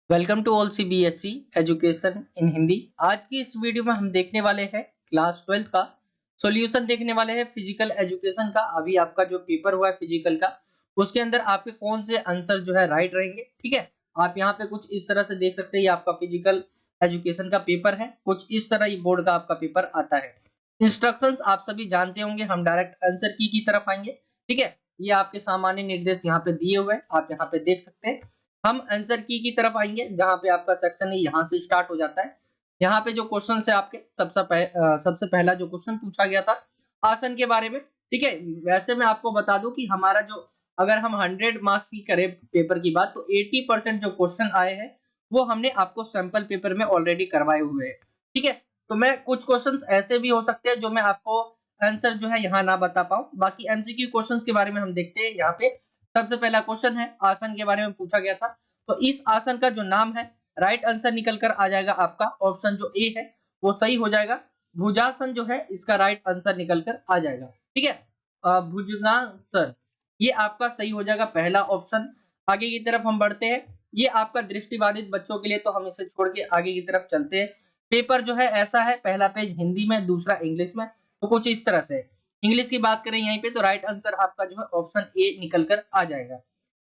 Welcome to all CBSE education in Hindi. आज की इस वीडियो में हम देखने वाले हैं क्लास 12 का सॉल्यूशन देखने वाले हैं फिजिकल एजुकेशन का। अभी आपका जो पेपर हुआ है फिजिकल का, उसके अंदर आपके कौन से आंसर जो है राइट रहेंगे। ठीक है, आप यहाँ पे कुछ इस तरह से देख सकते हैं। ये आपका फिजिकल एजुकेशन का पेपर है, कुछ इस तरह ये बोर्ड का आपका पेपर आता है। इंस्ट्रक्शंस आप सभी जानते होंगे, हम डायरेक्ट आंसर की तरफ आएंगे। ठीक है, ये आपके सामान्य निर्देश यहाँ पे दिए हुए हैं, आप यहाँ पे देख सकते हैं। हम आंसर की तरफ आएंगे, जहां पे आपका सेक्शन है यहाँ से स्टार्ट हो जाता है। यहाँ पे जो क्वेश्चन है आपके सबसे पहला जो क्वेश्चन पूछा गया था आसन के बारे में। ठीक है, वैसे मैं आपको बता दूं कि हमारा जो, अगर हम 100 मार्क्स की करें पेपर की बात, तो 80% जो क्वेश्चन आए हैं वो हमने आपको सैंपल पेपर में ऑलरेडी करवाए हुए हैं। ठीक है, तो मैं कुछ क्वेश्चंस ऐसे भी हो सकते हैं जो मैं आपको आंसर जो है यहाँ ना बता पाऊं। बाकी एमसीक्यू क्वेश्चंस के बारे में हम देखते हैं। यहाँ पे सबसे पहला क्वेश्चन है आसन के बारे में पूछा गया था, तो इस आसन का जो नाम है, राइट आंसर निकल कर आ जाएगा आपका ऑप्शन जो ए है वो सही हो जाएगा। भुजासन जो है इसका राइट आंसर निकल कर आ जाएगा। ठीक है, भुजंगासन ये आपका सही हो जाएगा, पहला ऑप्शन। आगे की तरफ हम बढ़ते हैं। ये आपका दृष्टिबाधित बच्चों के लिए, तो हम इसे छोड़ के आगे की तरफ चलते हैं। पेपर जो है ऐसा है, पहला पेज हिंदी में, दूसरा इंग्लिश में, तो कुछ इस तरह से। इंग्लिश की बात करें यहीं पे, तो राइट आंसर आपका जो है ऑप्शन ए निकल कर आ जाएगा।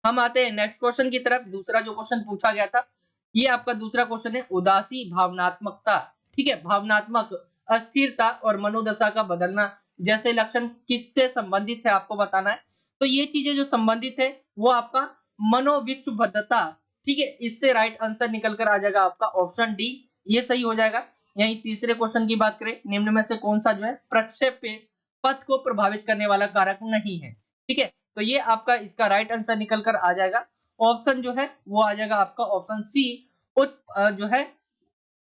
हम आते हैं नेक्स्ट क्वेश्चन की तरफ। दूसरा जो क्वेश्चन पूछा गया था, ये आपका दूसरा क्वेश्चन है उदासी भावनात्मकता। ठीक है, भावनात्मक अस्थिरता और मनोदशा का बदलना जैसे लक्षण किससे संबंधित है आपको बताना है। तो ये चीजें जो संबंधित है वो आपका मनोविक्षुब्धता। ठीक है, इससे राइट आंसर निकल कर आ जाएगा आपका ऑप्शन डी, ये सही हो जाएगा। यही तीसरे क्वेश्चन की बात करें, निम्न में से कौन सा जो है प्रक्षेप पथ को प्रभावित करने वाला कारक नहीं है। ठीक है, तो ये आपका इसका राइट आंसर निकल कर आ जाएगा। ऑप्शन जो है वो आ जाएगा आपका ऑप्शन सी, जो है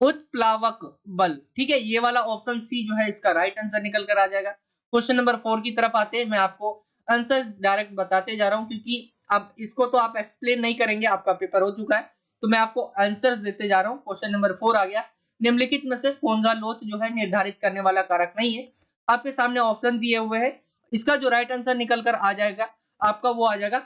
उत्प्लावक बल। ठीक है, ये वाला ऑप्शन सी जो है इसका राइट आंसर निकल कर आ जाएगा। क्वेश्चन नंबर 4 की तरफ आते हैं। मैं आपको आंसर डायरेक्ट बताते जा रहा हूं, क्योंकि अब इसको तो आप एक्सप्लेन नहीं करेंगे, आपका पेपर हो चुका है, तो मैं आपको आंसर्स देते जा रहा हूं। क्वेश्चन नंबर 4 आ गया, निम्नलिखित में से कौन सा लोच जो है निर्धारित करने वाला कारक नहीं है। आपके सामने ऑप्शन दिए हुए हैं, इसका जो राइट आंसर निकल कर आ जाएगा आपका, वो आ जाएगा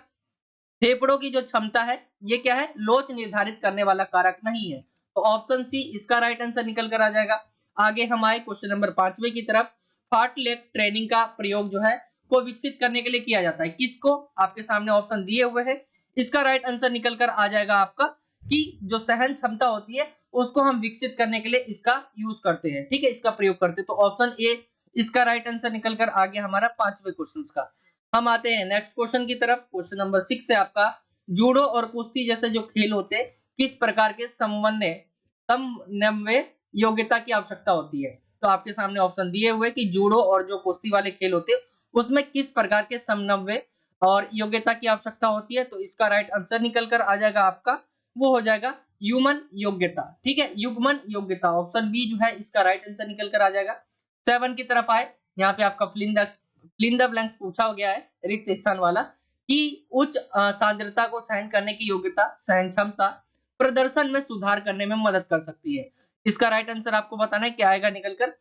फेफड़ों की जो क्षमता है, ये क्या है, लोच निर्धारित करने वाला कारक नहीं है। तो ऑप्शन सी इसका राइट आंसर निकल कर आ जाएगा। आगे हम आए क्वेश्चन नंबर 5वें की तरफ। फार्टलेट ट्रेनिंग का प्रयोग जो है को विकसित करने के लिए किया जाता है, किसको, आपके सामने ऑप्शन दिए हुए हैं। इसका राइट आंसर निकल कर आ जाएगा आपका कि जो सहन क्षमता होती है उसको हम विकसित करने के लिए इसका यूज करते हैं। ठीक है, इसका प्रयोग करते हैं, तो ऑप्शन ए इसका राइट आंसर निकल कर आ गया हमारा 5वें क्वेश्चन का। हम आते हैं नेक्स्ट क्वेश्चन की तरफ। क्वेश्चन नंबर 6 है आपका, जूडो और कुश्ती जैसे जो खेल होते हैं किस प्रकार के समन्वय योग्यता की आवश्यकता होती है। तो आपके सामने ऑप्शन दिए हुए कि जूडो और जो कुश्ती वाले खेल होते हैं उसमें किस प्रकार के समन्वय और योग्यता की आवश्यकता होती है। तो इसका राइट आंसर निकल कर आ जाएगा आपका, वो हो जाएगा ह्यूमन योग्यता। ठीक है, युग्मन योग्यता, ऑप्शन बी जो है इसका राइट आंसर निकल कर आ जाएगा। 7 की तरफ आए, यहाँ पे आपका फिल द ब्लैंक्स पूछा गया है, रिक्त स्थान वाला, कि उच्च सांद्रता को सहन करने की योग्यता, सहन क्षमता प्रदर्शन में सुधार करने में मदद कर सकती है। इसका राइट आंसर आपको बताना है, क्या आएगा निकल कर।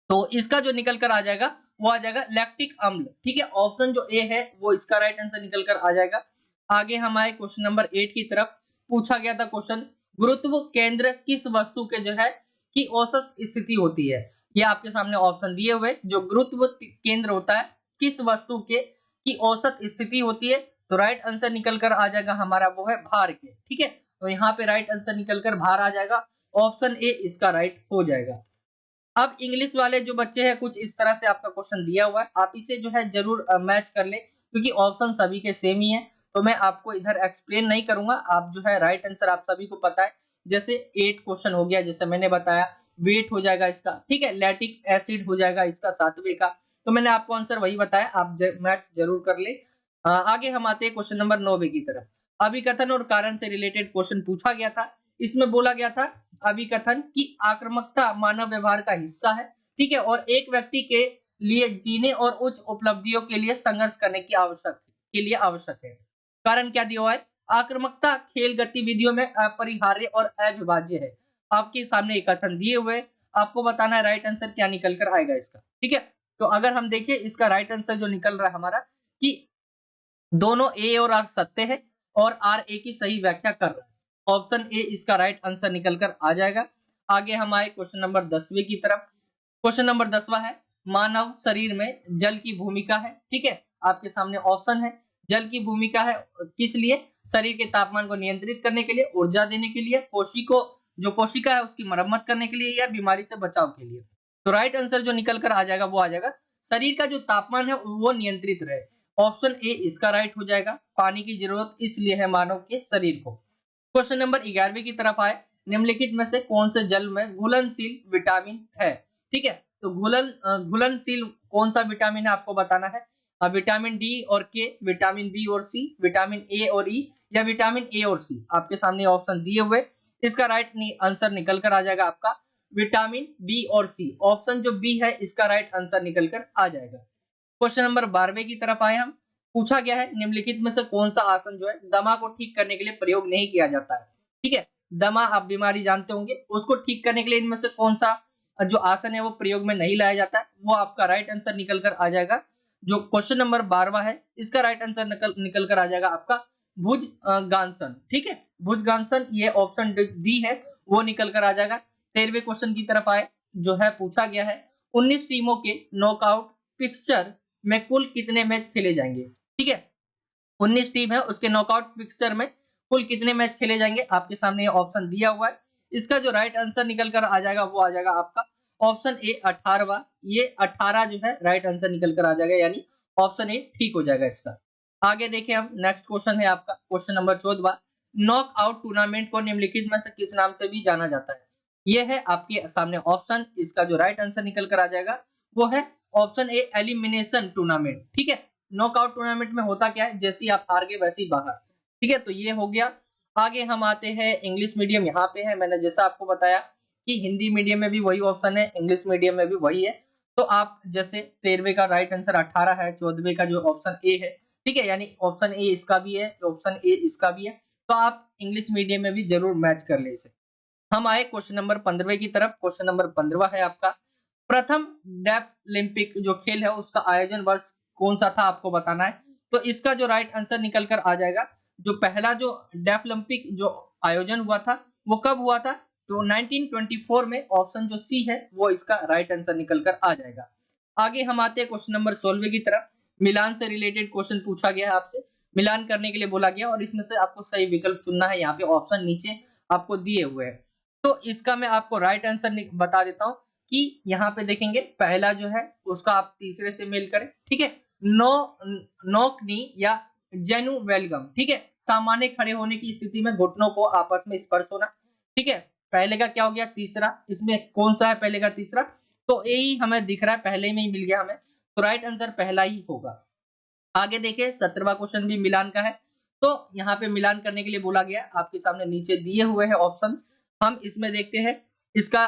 तो इसका जो निकल कर आ जाएगा वो आ जाएगा लैक्टिक अम्ल। ठीक है, ऑप्शन जो ए है वो इसका राइट आंसर निकल कर आ जाएगा। आगे हम आए क्वेश्चन नंबर 8 की तरफ। पूछा गया था क्वेश्चन, गुरुत्व केंद्र किस वस्तु के जो है की औसत स्थिति होती है। ये आपके सामने ऑप्शन दिए हुए, जो गुरुत्व केंद्र होता है किस वस्तु के की औसत स्थिति होती है। तो राइट आंसर निकल कर आ जाएगा हमारा, वो है भार के। ठीक है, तो यहाँ पे राइट आंसर निकल कर भार आ जाएगा, ऑप्शन ए इसका राइट हो जाएगा। अब इंग्लिश वाले जो बच्चे हैं, कुछ इस तरह से आपका क्वेश्चन दिया हुआ है, आप इसे जो है जरूर मैच कर ले, क्योंकि ऑप्शन सभी के सेम ही है। तो मैं आपको इधर एक्सप्लेन नहीं करूंगा, आप जो है राइट आंसर आप सभी को पता है। जैसे 8 क्वेश्चन हो गया, जैसे मैंने बताया, वेट हो जाएगा इसका। ठीक है, लैक्टिक एसिड हो जाएगा इसका 7वें का। तो मैंने आपको आंसर वही बताया, आप मैच जरूर कर ले। आगे हम आते हैं क्वेश्चन नंबर 9 की तरफ। अभिकथन और कारण से रिलेटेड क्वेश्चन पूछा गया था। इसमें बोला गया था अभिकथन की आक्रामकता मानव व्यवहार का हिस्सा है। ठीक है, और एक व्यक्ति के लिए जीने और उच्च उपलब्धियों के लिए संघर्ष करने की आवश्यक है। कारण क्या दिया हुआ है, आक्रामकता खेल गतिविधियों में अपरिहार्य और अविभाज्य है। आपके सामने एक कथन दिए हुए, आपको बताना है राइट आंसर क्या निकल कर आएगा इसका। ठीक है, तो अगर हम देखें इसका राइट आंसर जो निकल रहा है हमारा, कि दोनों ए और आर सत्य है और आर ए की सही व्याख्या कर रहा है। ऑप्शन ए इसका राइट आंसर निकल कर आ जाएगा। आगे हम आए क्वेश्चन नंबर 10वें की तरफ। क्वेश्चन नंबर 10वां है, मानव शरीर में जल की भूमिका है। ठीक है, आपके सामने ऑप्शन है, जल की भूमिका है किस लिए? शरीर के तापमान को नियंत्रित करने के लिए, ऊर्जा देने के लिए, जो कोशिका है उसकी मरम्मत करने के लिए, या बीमारी से बचाव के लिए। तो राइट आंसर जो निकल कर आ जाएगा वो आ जाएगा शरीर का जो तापमान है वो नियंत्रित रहे। ऑप्शन ए इसका राइट हो जाएगा। पानी की जरूरत इसलिए है मानव के शरीर को। क्वेश्चन नंबर 11वें की तरफ आए, निम्नलिखित में से कौन से जल में घुलनशील विटामिन है? ठीक है, तो घुलनशील कौन सा विटामिन है आपको बताना है। विटामिन डी और के, विटामिन बी और सी, विटामिन ए और ई, या विटामिन ए और सी। आपके सामने ऑप्शन दिए हुए, इसका राइट आंसर निकल कर आ जाएगा आपका विटामिन बी और सी। ऑप्शन जो बी है इसका राइट आंसर निकल कर आ जाएगा। क्वेश्चन नंबर 12वें की तरफ आए हम। पूछा गया है, निम्नलिखित में से कौन सा आसन जो है दमा को ठीक करने के लिए प्रयोग नहीं किया जाता है? ठीक है, दमा आप बीमारी जानते होंगे, उसको ठीक करने के लिए इनमें से कौन सा जो आसन है वो प्रयोग में नहीं लाया जाता है? वो आपका राइट आंसर निकल कर आ जाएगा। जो क्वेश्चन नंबर 12वां है इसका राइट आंसर निकल कर आ जाएगा आपका भुजंगासन। ठीक है, भुजंगासन, ये ऑप्शन डी है, वो निकल कर आ जाएगा। 13वें क्वेश्चन की तरफ आए, जो है पूछा गया है 19 टीमों के नॉकआउट फिक्सचर में कुल कितने मैच खेले जाएंगे? ठीक है, 19 टीम है, उसके नॉकआउट फिक्सचर में कुल कितने मैच खेले जाएंगे? आपके सामने ये ऑप्शन दिया हुआ है। इसका जो राइट आंसर निकल कर आ जाएगा वो आ जाएगा आपका ऑप्शन ए 18वां। ये 18 जो है राइट आंसर निकल कर आ जाएगा, यानी ऑप्शन ए ठीक हो जाएगा इसका। आगे देखिए हम, नेक्स्ट क्वेश्चन है आपका क्वेश्चन नंबर 14वां, नॉकआउट टूर्नामेंट को निम्नलिखित में से किस नाम से भी जाना जाता है? ये है आपके सामने ऑप्शन, इसका जो राइट आंसर निकल कर आ जाएगा वो है ऑप्शन ए एलिमिनेशन टूर्नामेंट। ठीक है, नॉकआउट टूर्नामेंट में होता क्या है, जैसे आप हार गए वैसे ही बाहर। ठीक है, तो ये हो गया। आगे हम आते हैं इंग्लिश मीडियम, यहाँ पे है, मैंने जैसा आपको बताया कि हिंदी मीडियम में भी वही ऑप्शन है, इंग्लिश मीडियम में भी वही है। तो आप जैसे 13वें का राइट आंसर 18 है, 14वें का जो ऑप्शन ए है, ठीक है, यानी ऑप्शन ए इसका भी है, ऑप्शन ए इसका भी है, तो आप इंग्लिश मीडियम में भी जरूर मैच कर ले इसे। हम आए क्वेश्चन नंबर 15वें की तरफ। क्वेश्चन नंबर 15वां है आपका, प्रथम डेफ ओलंपिक जो खेल है उसका आयोजन वर्ष कौन सा था आपको बताना है। तो इसका जो राइट आंसर निकल कर आ जाएगा, जो पहला जो डेफ ओलंपिक जो आयोजन हुआ था वो कब हुआ था? तो 1924 में। ऑप्शन जो सी है वो इसका राइट आंसर निकल कर आ जाएगा। आगे हम आते हैं क्वेश्चन नंबर 16 की तरफ। मिलान से रिलेटेड क्वेश्चन पूछा गया है आपसे, मिलान करने के लिए बोला गया और इसमें से आपको सही विकल्प चुनना है। यहाँ पे ऑप्शन नीचे आपको दिए हुए हैं, तो इसका मैं आपको राइट आंसर बता देता हूँ कि यहाँ पे देखेंगे पहला जो है उसका आप तीसरे से मेल करें। ठीक है, नो नोकनी या जेनु वेलगम। ठीक है, सामान्य खड़े होने की स्थिति में घुटनों को आपस में स्पर्श होना। ठीक है, पहले का क्या हो गया? तीसरा। इसमें कौन सा है पहले का तीसरा? तो ए ही हमें दिख रहा है, पहले में ही मिल गया हमें, तो राइट आंसर पहला ही होगा। आगे देखिए 17वां क्वेश्चन भी मिलान का है, तो यहाँ पे मिलान करने के लिए बोला गया, आपके सामने नीचे दिए हुए हैं ऑप्शंस। हम इसमें देखते हैं इसका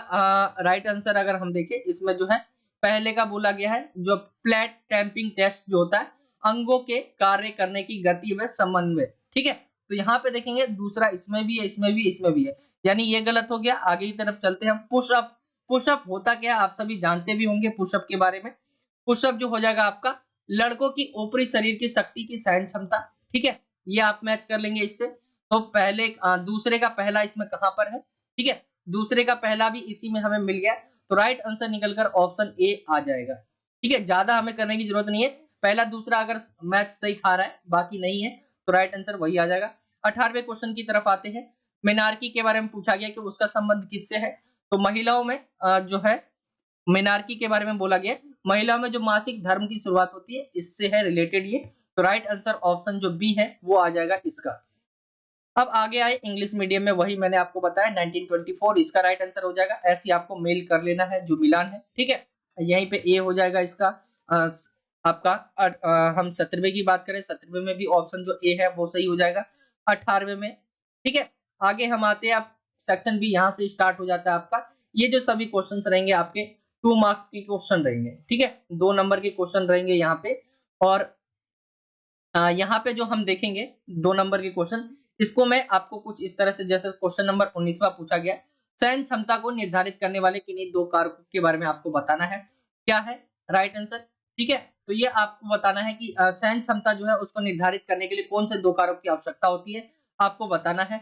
राइट आंसर अगर हम देखें, इसमें जो है पहले का बोला गया है जो प्लेट टैंपिंग टेस्ट जो होता है, अंगों के कार्य करने की गति व समन्वय। ठीक है, तो यहाँ पे देखेंगे दूसरा इसमें भी है, इसमें भी, इसमें भी है, यानी ये गलत हो गया। आगे की तरफ चलते हैं हम। पुशअप, पुशअप होता क्या है आप सभी जानते भी होंगे पुशअप के बारे में। पुशअप जो हो जाएगा आपका लड़कों की ऊपरी शरीर की शक्ति की सहन क्षमता। ठीक है, ये आप मैच कर लेंगे इससे। तो पहले दूसरे का पहला इसमें कहां पर है? ठीक है, दूसरे का पहला भी इसी में हमें मिल गया, तो राइट आंसर निकलकर ऑप्शन ए आ जाएगा। ठीक है, ज्यादा हमें करने की जरूरत नहीं है, पहला दूसरा अगर मैच सही खा रहा है बाकी नहीं है तो राइट आंसर वही आ जाएगा। 18वें क्वेश्चन की तरफ आते हैं। मिनार्की के बारे में पूछा गया कि उसका संबंध किससे है। तो महिलाओं में जो है मिनार्की के बारे में बोला गया, महिलाओं में जो मासिक धर्म की शुरुआत होती है इससे है रिलेटेड ये, तो राइट आंसर ऑप्शन जो बी है वो आ जाएगा इसका। अब आगे आए इंग्लिश मीडियम में, वही मैंने आपको बताया 1924 इसका राइट आंसर हो जाएगा। ऐसे आपको मेल कर लेना है जो मिलान है। ठीक है, यहीं पे ए हो जाएगा इसका आपका। हम 17वें की बात करें, 17वें में भी ऑप्शन जो ए है वो सही हो जाएगा 18वें में। ठीक है, आगे हम आते हैं, आप सेक्शन बी यहाँ से स्टार्ट हो जाता है आपका। ये जो सभी क्वेश्चंस रहेंगे आपके 2 मार्क्स के क्वेश्चन रहेंगे। ठीक है, 2 नंबर के क्वेश्चन रहेंगे यहाँ पे। और यहाँ पे जो हम देखेंगे 2 नंबर के क्वेश्चन, इसको मैं आपको कुछ इस तरह से, जैसे क्वेश्चन नंबर 19वां पूछा गया, सहन क्षमता को निर्धारित करने वाले किन्हीं 2 कारकों के बारे में आपको बताना है। क्या है राइट आंसर? ठीक है, तो ये आपको बताना है कि सहन क्षमता जो है उसको निर्धारित करने के लिए कौन से 2 कारकों की आवश्यकता होती है, आपको बताना है।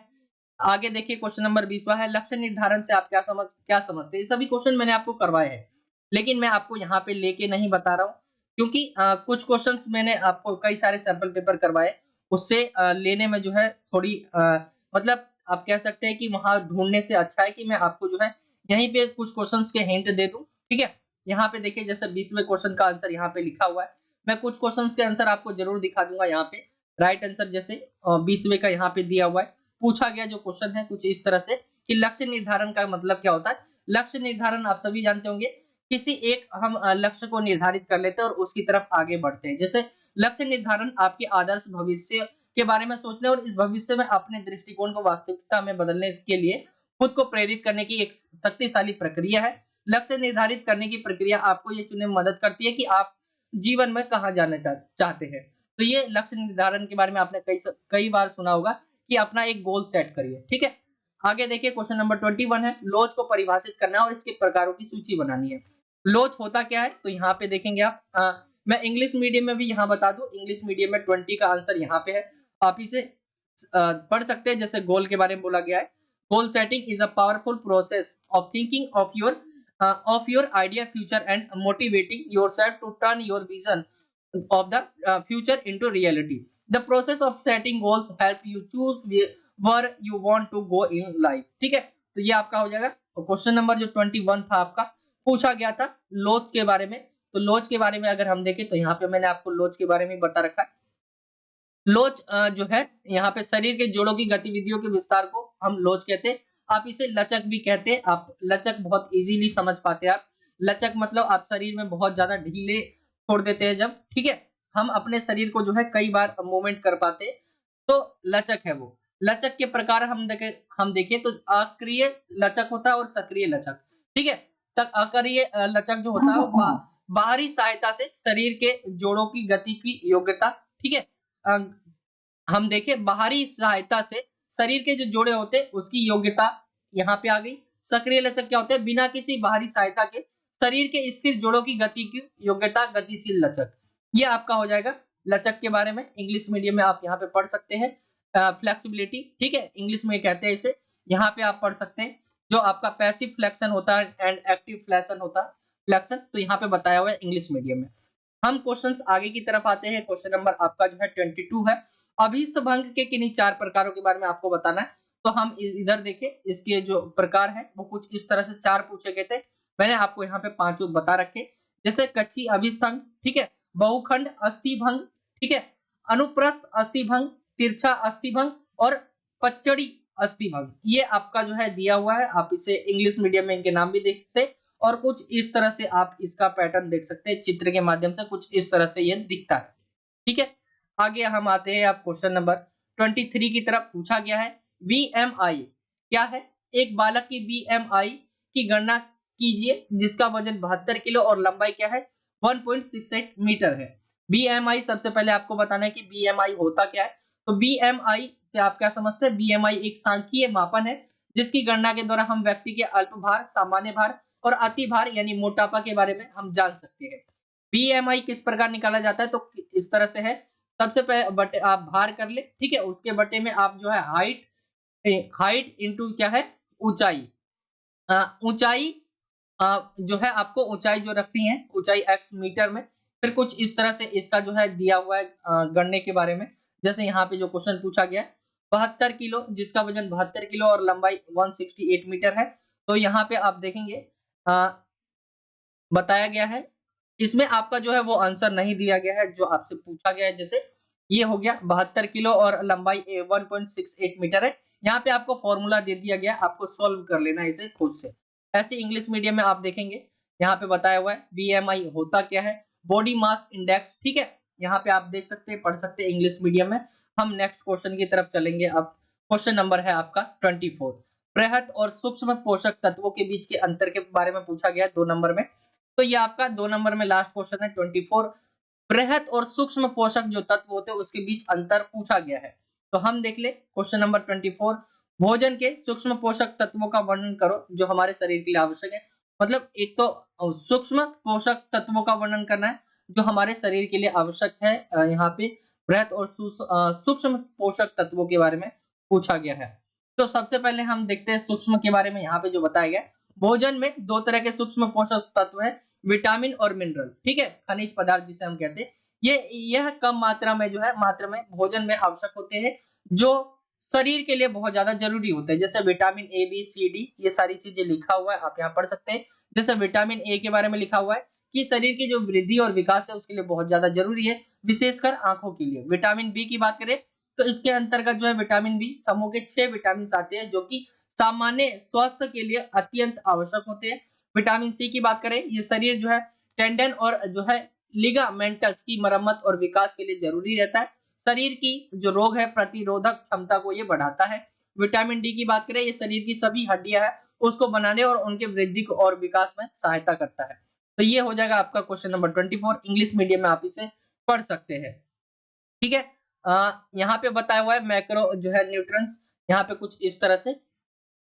आगे देखिए क्वेश्चन नंबर 20वां है, लक्ष्य निर्धारण से आप क्या समझते हैं? ये सभी क्वेश्चन मैंने आपको करवाए हैं, लेकिन मैं आपको यहाँ पे लेके नहीं बता रहा हूँ, क्योंकि कुछ क्वेश्चंस मैंने आपको कई सारे सैंपल पेपर करवाए, उससे लेने में जो है थोड़ी मतलब आप कह सकते हैं कि वहाँ ढूँढने से अच्छा है कि मैं आपको जो है यहीं पे कुछ क्वेश्चंस के हिंट दे दूँ, ठीक है? यहाँ पे देखिए जैसे 20वें क्वेश्चन का आंसर यहाँ पे लिखा हुआ है, मैं कुछ क्वेश्चंस के आंसर आपको ज़रूर दिखा दूँगा यहाँ पे, राइट आंसर जैसे 20वें का यहाँ पे दिया हुआ है। पूछा गया जो क्वेश्चन है कुछ इस तरह से कि लक्ष्य निर्धारण का मतलब क्या होता है? लक्ष्य निर्धारण आप सभी जानते होंगे, किसी एक हम लक्ष्य को निर्धारित कर लेते हैं और उसकी तरफ आगे बढ़ते हैं। जैसे लक्ष्य निर्धारण आपके आदर्श भविष्य के बारे में सोचने और इस भविष्य में अपने दृष्टिकोण को वास्तविकता में बदलने के लिए खुद को प्रेरित करने की एक शक्तिशाली प्रक्रिया है। लक्ष्य निर्धारित करने की प्रक्रिया आपको ये चुनने में मदद करती है कि आप जीवन में कहाँ जाना चाहते हैं। तो ये लक्ष्य निर्धारण के बारे में आपने कई बार सुना होगा कि अपना एक गोल सेट करिए, ठीक है? आगे देखिए क्वेश्चन नंबर 21 है, लोच को परिभाषित करना और इसके प्रकारों की सूची बनानी है। लोच होता क्या है? तो यहाँ पे देखेंगे आप मैं इंग्लिश मीडियम में भी यहाँ बता दूं, इंग्लिश मीडियम में 20 का आंसर यहाँ पे है, आप इसे पढ़ सकते हैं। जैसे गोल के बारे में बोला गया है, goal setting is a powerful process of thinking of your ideal future and motivating yourself to turn your vision of the future into reality. The process of setting goals help you choose where you want to go in life. ठीक है, तो ये आपका हो जाएगा। और question number जो 21 था आपका, पूछा गया था लोच के बारे में। तो लोच के बारे में अगर हम देखें तो यहाँ पे मैंने आपको लोच के बारे में बता रखा है। लोच जो है यहाँ पे शरीर के जोड़ों की गतिविधियों के विस्तार को हम लोच कहते हैं। आप इसे लचक भी कहते हैं। आप लचक बहुत इजीली समझ पाते हैं। आप लचक मतलब आप शरीर में बहुत ज्यादा ढीले छोड़ देते हैं जब, ठीक है, हम अपने शरीर को जो है कई बार मूवमेंट कर पाते हैं, तो लचक है वो। लचक के प्रकार हम देखें तो अक्रिय लचक होता है और सक्रिय लचक, ठीक है। अक्रिय लचक जो होता है वो बाहरी सहायता से शरीर के जोड़ों की गति की योग्यता, ठीक है। अ, हम देखें बाहरी सहायता से शरीर के जो जोड़े होते हैं उसकी योग्यता यहाँ पे आ गई। सक्रिय लचक क्या होता है? बिना किसी बाहरी सहायता के शरीर के स्थिर जोड़ों की गति की योग्यता, गतिशील लचक। ये आपका हो जाएगा लचक के बारे में। इंग्लिश मीडियम में आप यहाँ पे पढ़ सकते हैं फ्लेक्सिबिलिटी, ठीक है, इंग्लिश में कहते हैं इसे। यहाँ पे आप पढ़ सकते हैं जो आपका पैसिव फ्लेक्शन होता है एंड एक्टिव फ्लेक्शन होता है, फ्लेक्शन, तो यहाँ पे बताया हुआ है इंग्लिश मीडियम में। हम क्वेश्चंस आगे की तरफ आते हैं। क्वेश्चन नंबर आपका जो है 22 है, अभीष्ट भंग के किन्हीं 4 प्रकारों के बारे में आपको बताना है। तो हम इधर देखें, इसके जो प्रकार है वो कुछ इस तरह से 4 पूछे गए थे। मैंने आपको यहाँ पे 5 बता रखे, जैसे कच्ची अभीष्ट भंग, ठीक है, बहुखंड अस्थि भंग, ठीक है, अनुप्रस्थ अस्थि भंग, तिरछा अस्थि भंग और पचड़ी अस्थि भंग। ये आपका जो है दिया हुआ है। आप इसे इंग्लिश मीडियम में इनके नाम भी देख सकते हैं और कुछ इस तरह से आप इसका पैटर्न देख सकते हैं चित्र के माध्यम से, कुछ इस तरह से ये दिखता है, ठीक है। आगे हम आते हैं आप क्वेश्चन नंबर 23 की तरफ। पूछा गया है बीएमआई क्या है? एक बालक की बीएमआई की गणना कीजिए जिसका वजन 72 किलो और लंबाई क्या है? 1.68 मीटर है। बीएमआई सबसे पहले आपको बताना है कि बीएमआई होता क्या है। तो बीएमआई से आप क्या समझते हैं? बीएमआई एक सांख्यिकीय मापन है जिसकी गणना के द्वारा हम व्यक्ति के अल्प भार, सामान्य भार और अति भार यानी मोटापा के बारे में हम जान सकते हैं। बीएमआई किस प्रकार निकाला जाता है? तो इस तरह से है, सबसे पहले बटे आप भार कर ले, ठीक है, उसके बटे में आप जो है हाइट इनटू क्या है? ऊंचाई। ऊंचाई जो है आपको ऊंचाई जो रखनी है, ऊंचाई x मीटर में। फिर कुछ इस तरह से इसका जो है दिया हुआ है गणने के बारे में। जैसे यहाँ पे जो क्वेश्चन पूछा गया है 72 किलो, जिसका वजन 72 किलो और लंबाई 168 मीटर है। तो यहाँ पे आप देखेंगे बताया गया है, इसमें आपका जो है वो आंसर नहीं दिया गया है जो आपसे पूछा गया है। जैसे ये हो गया 72 किलो और लंबाई 1.68 मीटर है। यहाँ पे आपको फॉर्मूला दे दिया गया, आपको सॉल्व कर लेना है इसे खुद से। ऐसे इंग्लिश मीडियम में आप देखेंगे यहाँ पे बताया हुआ है बीएमआई होता क्या है, बॉडी मास इंडेक्स, ठीक है, यहाँ पे आप देख सकते हैं, पढ़ सकते हैं इंग्लिश मीडियम में। हम नेक्स्ट क्वेश्चन की तरफ चलेंगे। अब क्वेश्चन नंबर है आपका 24, बृहत और सूक्ष्म पोषक तत्वों के बीच के अंतर के बारे में पूछा गया है 2 नंबर में। तो ये आपका 2 नंबर में लास्ट क्वेश्चन है 24, बृहत और सूक्ष्म पोषक जो तत्व होते हैं उसके बीच अंतर पूछा गया है। तो हम देख ले क्वेश्चन नंबर 24, भोजन के सूक्ष्म पोषक तत्वों का वर्णन करो जो हमारे शरीर के लिए आवश्यक है। मतलब एक तो सूक्ष्म पोषक तत्वों का वर्णन करना है जो हमारे शरीर के लिए आवश्यक है। यहाँ पे बृहत और सूक्ष्म पोषक तत्वों के बारे में पूछा गया है। तो सबसे पहले हम देखते हैं सूक्ष्म के बारे में। यहाँ पे जो बताया गया, भोजन में दो तरह के सूक्ष्म पोषक तत्व है, विटामिन और मिनरल, ठीक है, खनिज पदार्थ जिसे हम कहते हैं। यह कम मात्रा में जो है मात्रा में भोजन में आवश्यक होते हैं, जो शरीर के लिए बहुत ज्यादा जरूरी होते हैं। जैसे vitamin A, B, C, D, ये सारी चीजें लिखा हुआ है, आप यहाँ पढ़ सकते हैं। जैसे विटामिन ए के बारे में लिखा हुआ है कि शरीर की जो वृद्धि और विकास है उसके लिए बहुत ज्यादा जरूरी है, विशेषकर आंखों के लिए। विटामिन बी की बात करें तो इसके अंतर्गत जो है विटामिन बी समूह के 6 विटामिन आते हैं, जो कि सामान्य स्वास्थ्य के लिए अत्यंत आवश्यक होते हैं। विटामिन सी की बात करें, ये शरीर जो है टेंडन और जो है लिगामेंटस की मरम्मत और विकास के लिए जरूरी रहता है। शरीर की जो रोग है प्रतिरोधक क्षमता को ये बढ़ाता है। विटामिन डी की बात करें, ये शरीर की सभी हड्डियां हैं उसको बनाने और उनके वृद्धि को और विकास में सहायता करता है। तो ये हो जाएगा आपका क्वेश्चन नंबर 24। इंग्लिश मीडियम में आप इसे पढ़ सकते हैं, ठीक है। यहाँ पे बताया हुआ है मैक्रो जो है न्यूट्रिएंट्स, यहाँ पे कुछ इस तरह से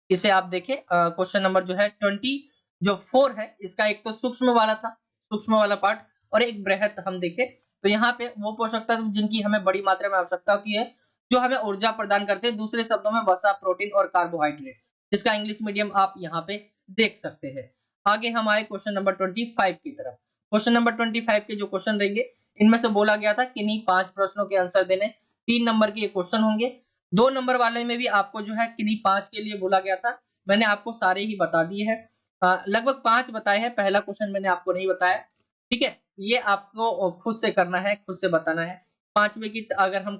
इसे आप देखें। क्वेश्चन नंबर जो है 24 है, इसका एक तो सूक्ष्म वाला था, सूक्ष्म वाला पार्ट, और एक बृहत हम देखें तो यहाँ पे वो पोषक तत्व जिनकी हमें बड़ी मात्रा में आवश्यकता होती है, जो हमें ऊर्जा प्रदान करते हैं, दूसरे शब्दों में वसा, प्रोटीन और कार्बोहाइड्रेट। इसका इंग्लिश मीडियम आप यहाँ पे देख सकते हैं। आगे हम आए क्वेश्चन नंबर 25 की तरफ। क्वेश्चन नंबर 25 के जो क्वेश्चन रहेंगे, इनमें से बोला गया था किन्हीं 5 प्रश्नों के आंसर देने। 3 नंबर के क्वेश्चन होंगे, 2 नंबर वाले में भी आपको जो है किन्हीं 5 के लिए बोला गया था, मैंने आपको सारे ही बता दिए हैं। लगभग 5 बताए हैं, पहला क्वेश्चन मैंने आपको नहीं बताया, ठीक है। ये आपको खुद से करना है, खुद से बताना है। 5वें की अगर हम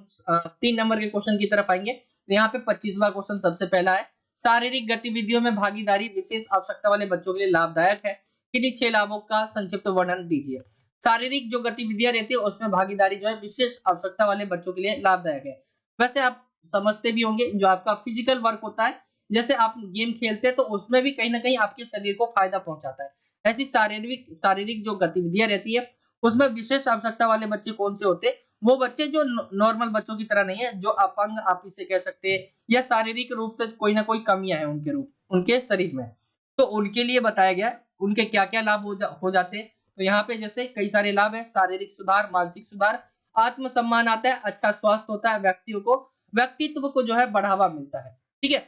3 नंबर के क्वेश्चन की तरफ आएंगे तो यहाँ पे 25वां क्वेश्चन सबसे पहला है, शारीरिक गतिविधियों में भागीदारी विशेष आवश्यकता वाले बच्चों के लिए लाभदायक है, किन्हीं 6 लाभों का संक्षिप्त वर्णन दीजिए। शारीरिक जो गतिविधियां रहती है उसमें भागीदारी जो है विशेष आवश्यकता वाले बच्चों के लिए लाभदायक है। वैसे आप समझते भी होंगे, जो आपका फिजिकल वर्क होता है, जैसे आप गेम खेलते हैं तो उसमें भी कहीं ना कहीं आपके शरीर को फायदा पहुंचाता है। ऐसी शारीरिक शारीरिक जो गतिविधियां रहती है उसमें विशेष आवश्यकता वाले बच्चे कौन से होते हैं? वो बच्चे जो नॉर्मल बच्चों की तरह नहीं है, जो अपंग आप इसे कह सकते हैं, या शारीरिक रूप से कोई ना कोई कमियां है उनके शरीर में, तो उनके लिए बताया गया उनके क्या क्या लाभ हो जाते हैं। तो यहाँ पे जैसे कई सारे लाभ है, शारीरिक सुधार, मानसिक सुधार, आत्मसम्मान आता है, अच्छा स्वास्थ्य होता है, व्यक्तित्व को जो है बढ़ावा मिलता है, ठीक है।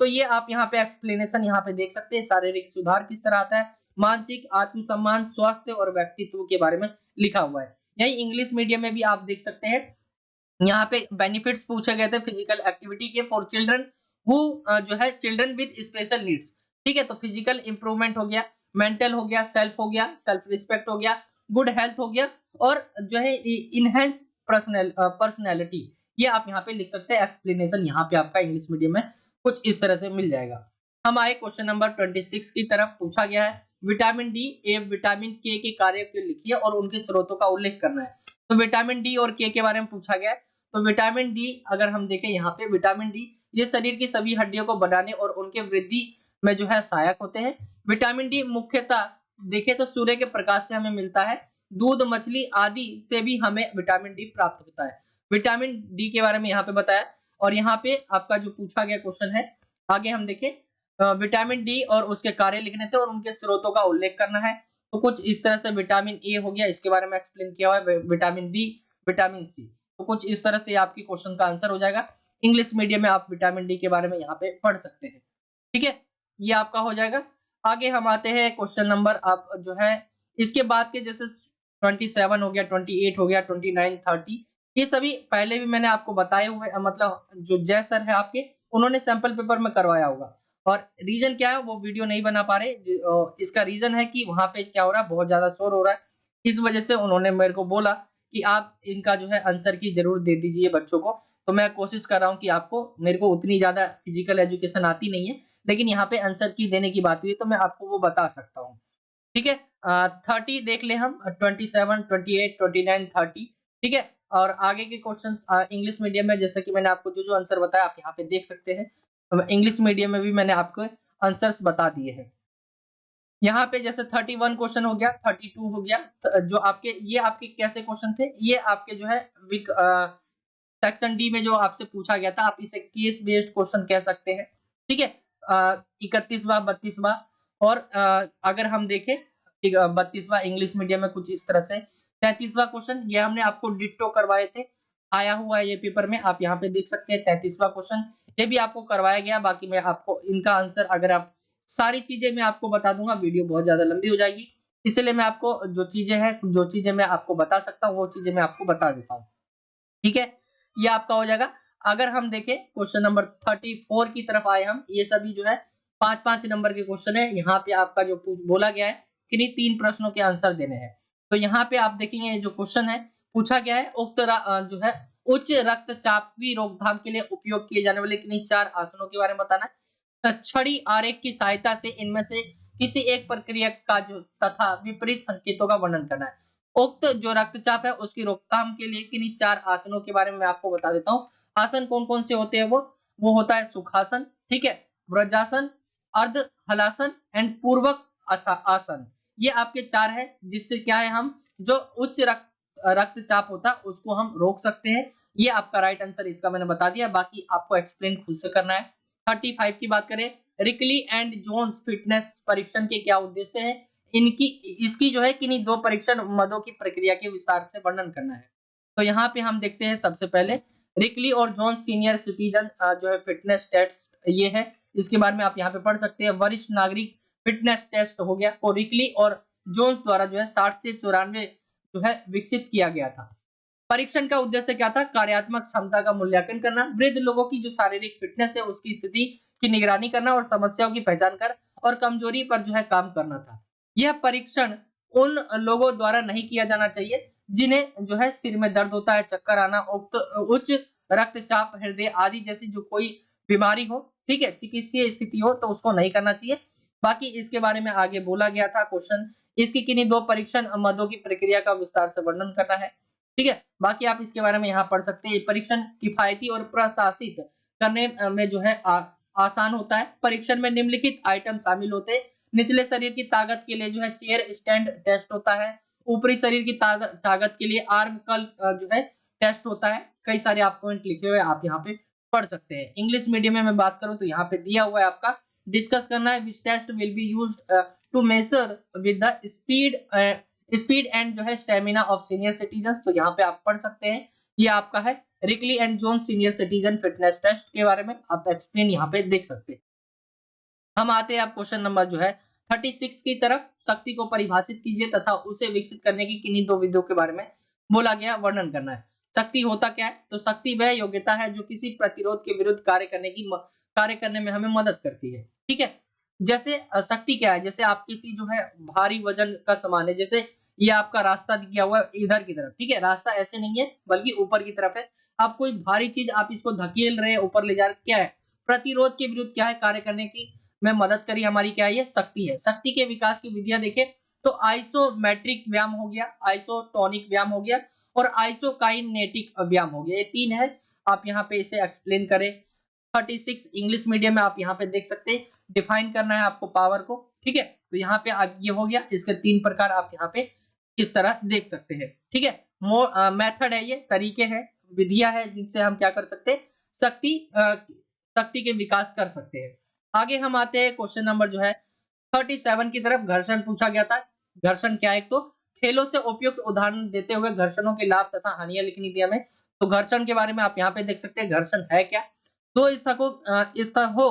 तो ये आप यहाँ पे एक्सप्लेनेशन यहाँ पे देख सकते हैं, शारीरिक सुधार किस तरह आता है, मानसिक, आत्मसम्मान, स्वास्थ्य और व्यक्तित्व के बारे में लिखा हुआ है। यही इंग्लिश मीडियम में भी आप देख सकते हैं, यहाँ पे बेनिफिट्स पूछे गए थे फिजिकल एक्टिविटी के फॉर चिल्ड्रन हु जो है चिल्ड्रन विद स्पेशल नीड्स, ठीक है। तो फिजिकल इंप्रूवमेंट हो गया, मेंटल हो गया, सेल्फ हो गया, सेल्फ रिस्पेक्ट हो गया, गुड हेल्थ हो गया, और जो है इनहेंस पर्सनैलिटी, ये आप यहाँ पे लिख सकते हैं। एक्सप्लेनेशन यहाँ पे आपका इंग्लिश मीडियम में कुछ इस तरह से मिल जाएगा। हम आए क्वेश्चन नंबर 26 की तरफ। पूछा गया है विटामिन डी एवं विटामिन के कार्य को लिखिए और उनके स्रोतों का उल्लेख करना है। तो विटामिन डी और के बारे में पूछा गया है। तो विटामिन डी अगर हम देखें यहाँ पे, विटामिन डी ये शरीर की सभी हड्डियों को बनाने और उनके वृद्धि में जो है सहायक होते हैं। विटामिन डी मुख्यतः देखें तो सूर्य के प्रकाश से हमें मिलता है, दूध, मछली आदि से भी हमें विटामिन डी प्राप्त होता है। विटामिन डी के बारे में यहाँ पे बताया। और यहाँ पे आपका जो पूछा गया क्वेश्चन है, आगे हम देखें विटामिन डी और उसके कार्य लिखने थे और उनके स्रोतों का उल्लेख करना है। तो कुछ इस तरह से विटामिन ए हो गया, इसके बारे में एक्सप्लेन किया हुआ है, विटामिन बी, विटामिन सी, तो कुछ इस तरह से आपकी क्वेश्चन का आंसर हो जाएगा। इंग्लिश मीडियम में आप विटामिन डी के बारे में यहाँ पे पढ़ सकते हैं, ठीक है, ये आपका हो जाएगा। आगे हम आते हैं क्वेश्चन नंबर आप जो है इसके बाद के, जैसे 27 हो गया, 28 हो गया, 29, 30, ये सभी पहले भी मैंने आपको बताए हुए, मतलब जो जय सर है आपके, उन्होंने सैंपल पेपर में करवाया होगा। और रीजन क्या है, वो वीडियो नहीं बना पा रहे, इसका रीजन है कि वहां पे क्या हो रहा है, बहुत ज्यादा शोर हो रहा है, इस वजह से उन्होंने मेरे को बोला कि आप इनका जो है आंसर की जरूर दे दीजिए बच्चों को। तो मैं कोशिश कर रहा हूँ कि आपको, मेरे को उतनी ज्यादा फिजिकल एजुकेशन आती नहीं है, लेकिन यहाँ पे आंसर की देने की बात हुई तो मैं आपको वो बता सकता हूँ, ठीक है। 30 देख ले हम, 27, 28, 29, 30, ठीक है। और आगे के क्वेश्चंस इंग्लिश मीडियम में, जैसे कि मैंने आपको जो जो आंसर बताया आप यहाँ पे देख सकते हैं। तो इंग्लिश मीडियम में भी मैंने आपको आंसर्स बता दिए हैं। यहाँ पे जैसे 31 क्वेश्चन हो गया, 32 हो गया, जो आपके ये आपके कैसे क्वेश्चन थे, ये आपके जो है सेक्शन डी में जो आपसे पूछा गया था, आप इसे केस बेस्ड क्वेश्चन कह सकते हैं, ठीक है। 31वां, 32वां, और अगर हम देखें 32वां इंग्लिश मीडियम में कुछ इस तरह से। 33वां क्वेश्चन ये हमने आपको डिट्टो करवाए थे, आया हुआ है ये पेपर में, आप यहाँ पे देख सकते हैं 33वां क्वेश्चन ये भी आपको करवाया गया। बाकी मैं आपको इनका आंसर अगर आप सारी चीजें मैं आपको बता दूंगा, वीडियो बहुत ज्यादा लंबी हो जाएगी, इसलिए मैं आपको जो चीजें मैं आपको बता सकता हूँ वो चीजें मैं आपको बता देता हूँ। ठीक है, ये आपका हो जाएगा। अगर हम देखें क्वेश्चन नंबर 34 की तरफ आए हम, ये सभी जो है 5-5 नंबर के क्वेश्चन है। यहाँ पे आपका जो बोला गया है कि नहीं 3 प्रश्नों के आंसर देने हैं। तो यहाँ पे आप देखेंगे जो क्वेश्चन है पूछा गया है, जो है उच्च रक्तचाप की रोकथाम के लिए उपयोग किए जाने वाले किन्हीं 4 आसनों के बारे में बताना है। छड़ी आरेख की सहायता से इनमें से किसी एक प्रक्रिया का जो तथा विपरीत संकेतों का वर्णन करना है। उक्त जो रक्तचाप है उसकी रोकथाम के लिए किन्हीं 4 आसनों के बारे में मैं आपको बता देता हूँ। आसन कौन-कौन से होते हैं वो होता है सुखासन, ठीक है, वज्रासन, अर्ध हलासन एंड पूर्वक आसन। ये आपके 4 है जिससे क्या है हम जो उच्च रक्तचाप होता है उसको हम रोक सकते हैं। ये आपका राइट आंसर इसका मैंने बता दिया, बाकी आपको एक्सप्लेन खुद से करना है। 35 की बात करें, रिकली एंड जोन्स फिटनेस परीक्षण के क्या उद्देश्य है? इसकी जो है किन्हीं 2 परीक्षण मदों की प्रक्रिया के विस्तार से वर्णन करना है। तो यहाँ पे हम देखते हैं सबसे पहले रिकली और जोन्स सीनियर सिटीजन जो है फिटनेस टेस्ट ये है, इसके बारे में आप यहाँ पे पढ़ सकते हैं। वरिष्ठ नागरिक फिटनेस टेस्ट हो गया और रिकली और जोन्स द्वारा जो है 60 से 94 जो है विकसित किया गया था। परीक्षण का उद्देश्य क्या था? कार्यात्मक क्षमता का मूल्यांकन करना, वृद्ध लोगों की जो शारीरिक फिटनेस है उसकी स्थिति की निगरानी करना और समस्याओं की पहचान कर और कमजोरी पर जो है काम करना था। यह परीक्षण उन लोगों द्वारा नहीं किया जाना चाहिए जिन्हें जो है सिर में दर्द होता है, चक्कर आना, उच्च रक्तचाप, हृदय आदि जैसी जो कोई बीमारी हो, ठीक है, चिकित्सीय स्थिति हो तो उसको नहीं करना चाहिए। बाकी इसके बारे में आगे बोला गया था क्वेश्चन, इसकी किन्हीं 2 परीक्षण मदों की प्रक्रिया का विस्तार से वर्णन करना है। ठीक है, बाकी आप इसके बारे में यहाँ पढ़ सकते हैं। परीक्षण किफायती और प्रशासित करने में जो है आसान होता है। परीक्षण में निम्नलिखित आइटम शामिल होते हैं। निचले शरीर की ताकत के लिए जो है चेयर स्टैंड टेस्ट होता है। ऊपरी शरीर की ताकत के लिए आर्म कर्ल जो है टेस्ट होता है। कई सारे आप पॉइंट लिखे हुए आप यहाँ पे पढ़ सकते हैं। इंग्लिश मीडियम में मैं बात करूं तो यहाँ पे दिया हुआ है आपका डिस्कस करना है which test will be used to measure with the speed and जो है स्टेमिना ऑफ सीनियर सिटीजन। तो यहाँ पे आप पढ़ सकते हैं, ये आपका है Rikli and Jones senior citizen fitness test के बारे में आप एक्सप्लेन यहाँ पे देख सकते हैं। हम आते हैं आप क्वेश्चन नंबर जो है 36 की तरफ। शक्ति को परिभाषित कीजिए तथा उसे विकसित करने की किन्हीं 2 विधियों के बारे में बोला गया, वर्णन करना है। शक्ति होता क्या है? तो शक्ति वह योग्यता है जो किसी प्रतिरोध के विरुद्ध कार्य करने में हमें मदद करती है। ठीक है, जैसे शक्ति क्या है? जैसे आप किसी जो है भारी वजन का सामान है, जैसे ये आपका रास्ता दिया हुआ है इधर की तरफ, ठीक है, रास्ता ऐसे नहीं है बल्कि ऊपर की तरफ है। आप कोई भारी चीज आप इसको धकेल रहे हैं, ऊपर ले जा रहे, क्या है? प्रतिरोध के विरुद्ध क्या है कार्य करने की में मदद करी हमारी, क्या है? ये शक्ति है। शक्ति के विकास की विधियां देखें तो आइसोमेट्रिक व्यायाम हो गया, आइसोटोनिक व्यायाम हो गया और आइसोकाइनेटिक व्यायाम हो गया। ये 3 है, आप यहाँ पे इसे एक्सप्लेन करें। 36 इंग्लिश मीडियम में आप यहाँ पे देख सकते हैं, डिफाइन करना है आपको पावर को। ठीक है, तो यहाँ पे आप ये हो गया, इसके 3 प्रकार आप यहाँ पे इस तरह देख सकते हैं। ठीक है, मेथड है, ये तरीके हैं, विधियां है जिनसे हम क्या कर सकते हैं, शक्ति के विकास कर सकते हैं। आगे हम आते हैं क्वेश्चन नंबर जो है 37 की तरफ। घर्षण पूछा गया था। घर्षण क्या है? तो खेलों से उपयुक्त उदाहरण देते हुए घर्षणों के लाभ तथा हानियां लिखनी थी हमें। तो घर्षण के बारे में आप यहाँ पे देख सकते हैं, घर्षण है क्या? दो स्तंभों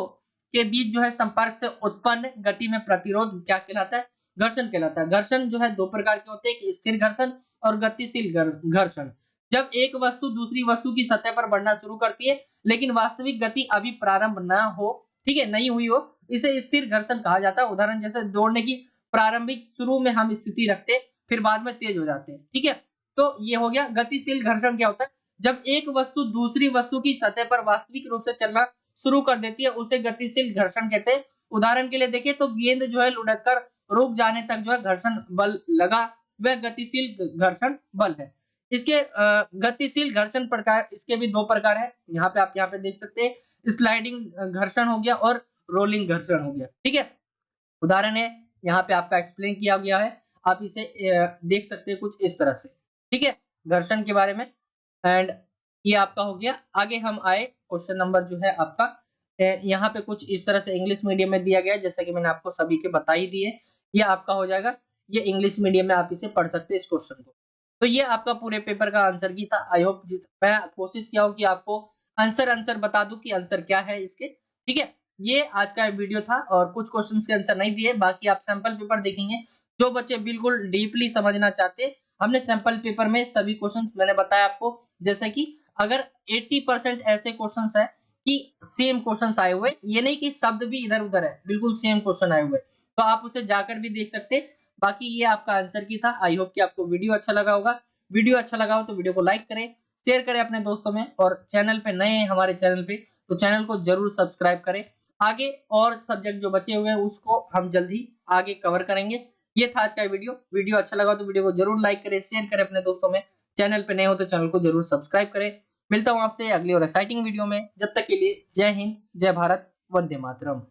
के बीच जो है संपर्क से उत्पन्न गति में प्रतिरोध क्या कहलाता है? घर्षण कहलाता है। घर्षण जो है 2 प्रकार के होते हैं, एक स्थिर घर्षण और गतिशील घर्षण। जब एक वस्तु दूसरी वस्तु की सतह पर बढ़ना शुरू करती है लेकिन वास्तविक गति अभी प्रारंभ ना हो, ठीक है, नहीं हुई हो, इसे स्थिर घर्षण कहा जाता है। उदाहरण जैसे दौड़ने की प्रारंभिक शुरू में हम स्थिति रखते हैं फिर बाद में तेज हो जाते हैं। ठीक है, तो ये हो गया। गतिशील घर्षण क्या होता है? जब एक वस्तु दूसरी वस्तु की सतह पर वास्तविक रूप से चलना शुरू कर देती है उसे गतिशील घर्षण कहते हैं। उदाहरण के लिए देखें तो गेंद जो है लुढ़क कर रुक जाने तक जो है घर्षण बल लगा, वह गतिशील घर्षण बल है। इसके गतिशील घर्षण प्रकार, इसके भी 2 प्रकार है। यहाँ पे आप यहाँ पे देख सकते हैं, स्लाइडिंग घर्षण हो गया और रोलिंग घर्षण हो गया। ठीक है, उदाहरण है यहाँ पे आपका एक्सप्लेन किया गया है, आप इसे देख सकते हैं कुछ इस तरह से। ठीक है, घर्षण के बारे में। एंड ये आपका हो गया। आगे हम आए क्वेश्चन नंबर जो है आपका यहाँ पे कुछ इस तरह से इंग्लिश मीडियम में दिया गया है, जैसा कि मैंने आपको सभी के बता ही दिए। ये आपका हो जाएगा, ये इंग्लिश मीडियम में आप इसे पढ़ सकते हैं इस क्वेश्चन को। तो ये आपका पूरे पेपर का आंसर की था। आई होप मैं कोशिश किया हूँ कि आपको आंसर बता दूं कि आंसर क्या है इसके। ठीक है, ये आज का वीडियो था और कुछ क्वेश्चंस के आंसर नहीं दिए, बाकी आप सैंपल पेपर देखेंगे। जो बच्चे बिल्कुल डीपली समझना चाहते, हमने सैंपल पेपर में सभी क्वेश्चंस मैंने बताया आपको। जैसे कि अगर 80% ऐसे क्वेश्चंस है कि सेम क्वेश्चंस आए हुए, ये नहीं कि शब्द भी इधर-उधर है, बिल्कुल सेम क्वेश्चन आए हुए, तो आप उसे जाकर भी देख सकते। बाकी ये आपका आंसर की था। आई होप कि आपको वीडियो अच्छा लगा होगा। वीडियो अच्छा लगा हो तो वीडियो को लाइक करें, शेयर करें अपने दोस्तों में, और चैनल पे नए हैं हमारे चैनल पे तो चैनल को जरूर सब्सक्राइब करें। आगे और सब्जेक्ट जो बचे हुए हैं उसको हम जल्द ही आगे कवर करेंगे। ये था आज का वीडियो। वीडियो अच्छा लगा तो वीडियो को जरूर लाइक करें, शेयर करें अपने दोस्तों में। चैनल पे नए हो तो चैनल को जरूर सब्सक्राइब करें। मिलता हूँ आपसे अगली और एक्साइटिंग वीडियो में। जब तक के लिए जय हिंद, जय भारत, वंदे मातरम।